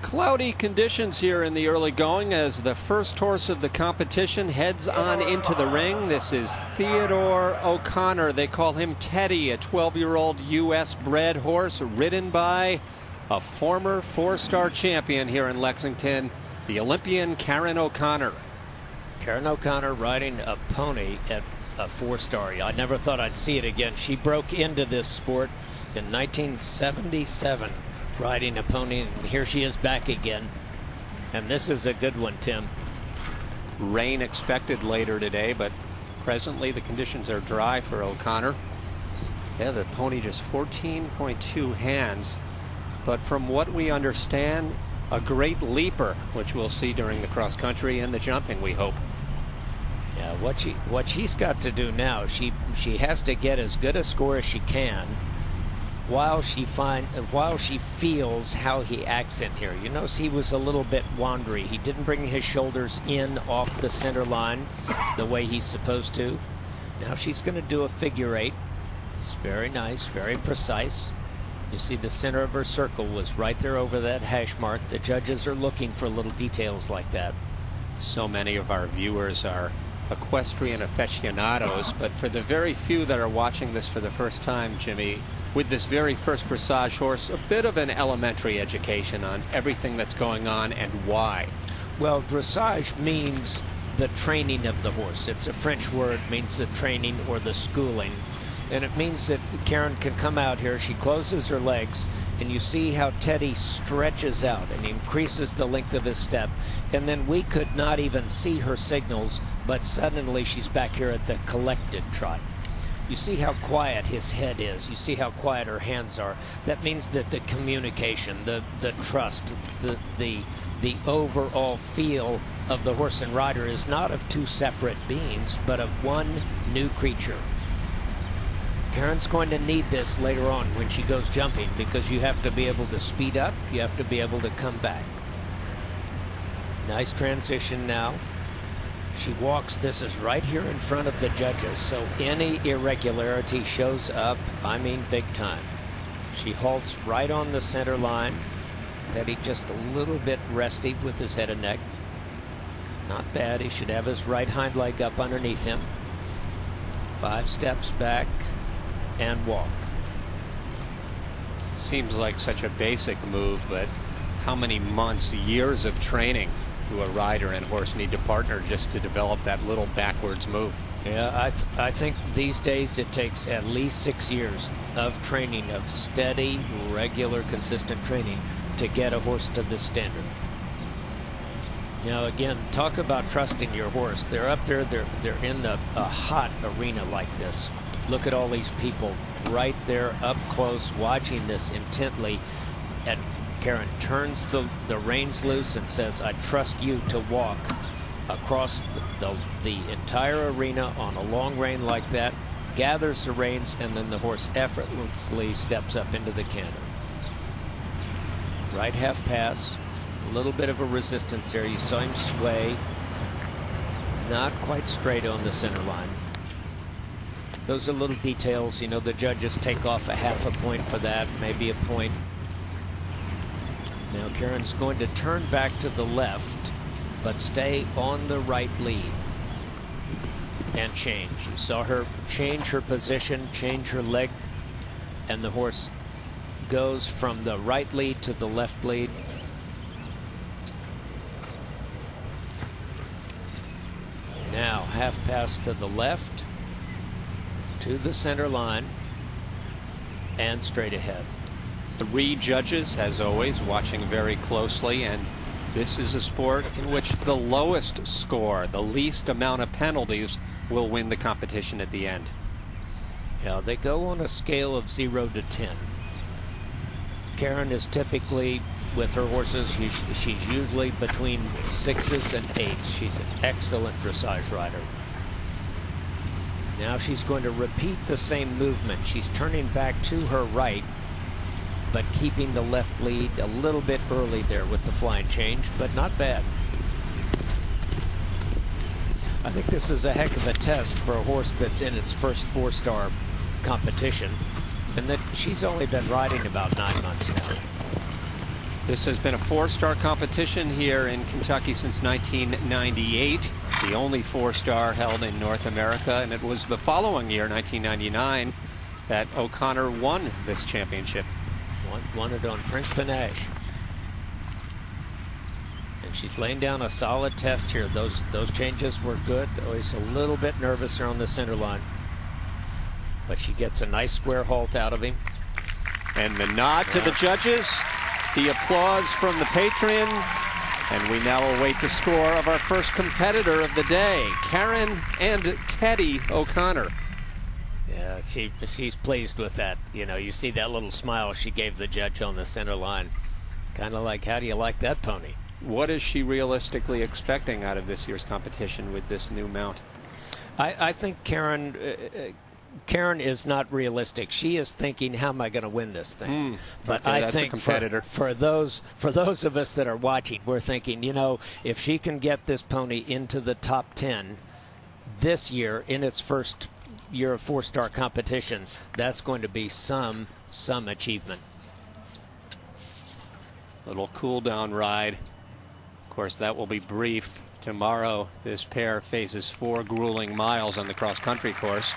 Cloudy conditions here in the early going as the first horse of the competition heads on into the ring. This is Theodore O'Connor. They call him Teddy, a 12-year-old U.S. bred horse ridden by a former four-star champion here in Lexington, the Olympian Karen O'Connor. Karen O'Connor riding a pony at a four-star. I never thought I'd see it again. She broke into this sport in 1977. Riding a pony, and here she is back again. And this is a good one, Tim. Rain expected later today, but presently the conditions are dry for O'Connor. Yeah, the pony just 14.2 hands, but from what we understand, a great leaper, which we'll see during the cross country and the jumping, we hope. Yeah, what she's got to do now, she has to get as good a score as she can while she feels how he acts in here. You notice he was a little bit wandery. He didn't bring his shoulders in off the center line the way he's supposed to. Now she's going to do a figure eight. It's very nice, very precise. You see the center of her circle was right there over that hash mark. The judges are looking for little details like that. So many of our viewers are equestrian aficionados, but for the very few that are watching this for the first time, Jimmy, with this very first dressage horse, a bit of an elementary education on everything that's going on and why. Well, dressage means the training of the horse. It's a French word, means the training or the schooling. And it means that Karen can come out here, she closes her legs, and you see how Teddy stretches out and increases the length of his step. And then we could not even see her signals, but suddenly she's back here at the collected trot. You see how quiet his head is. You see how quiet her hands are. That means that the communication, the trust, the overall feel of the horse and rider is not of two separate beings, but of one new creature. Karen's going to need this later on when she goes jumping, because you have to be able to speed up, you have to be able to come back. Nice transition now. She walks. This is right here in front of the judges, so any irregularity shows up, I mean big time. She halts right on the center line. Teddy just a little bit restive with his head and neck. Not bad. He should have his right hind leg up underneath him. 5 steps back and walk. Seems like such a basic move, but how many months, years of training do a rider and horse need to partner just to develop that little backwards move? Yeah, I think these days it takes at least 6 years of training, of steady, regular, consistent training to get a horse to this standard. Now again, talk about trusting your horse. They're up there, they're in a hot arena like this. Look at all these people right there up close watching this intently. And Karen turns the reins loose and says, I trust you to walk across the entire arena on a long rein like that, gathers the reins, and then the horse effortlessly steps up into the canter. Right half pass, a little bit of a resistance there. You saw him sway, not quite straight on the center line. Those are little details, you know, the judges take off a half a point for that, maybe a point. Now Karen's going to turn back to the left, but stay on the right lead and change. You saw her change her position, change her leg, and the horse goes from the right lead to the left lead. Now half pass to the left, to the center line, and straight ahead. 3 judges, as always, watching very closely, and this is a sport in which the lowest score, the least amount of penalties, will win the competition at the end. Yeah, they go on a scale of 0 to 10. Karen is typically, with her horses, she's usually between 6s and 8s. She's an excellent dressage rider. Now she's going to repeat the same movement. She's turning back to her right, but keeping the left lead a little bit early there with the flying change, but not bad. I think this is a heck of a test for a horse that's in its first 4-star competition, and that she's only been riding about 9 months now. This has been a four-star competition here in Kentucky since 1998, the only four-star held in North America, and it was the following year, 1999, that O'Connor won this championship. Won it on Prince Panache. And she's laying down a solid test here. Those changes were good. Always a little bit nervous here on the center line. But she gets a nice square halt out of him. And the nod to the judges, the applause from the patrons, and we now await the score of our first competitor of the day, Karen and Teddy O'Connor. Yeah, she's pleased with that. You know, you see that little smile she gave the judge on the center line. Kind of like, how do you like that pony? What is she realistically expecting out of this year's competition with this new mount? I think Karen is not realistic. She is thinking, how am I going to win this thing? But okay, I think for those of us that are watching, we're thinking, you know, if she can get this pony into the top 10 this year in its first year of four-star competition, that's going to be some achievement. Little cool-down ride. Of course, that will be brief. Tomorrow, this pair faces 4 grueling miles on the cross-country course.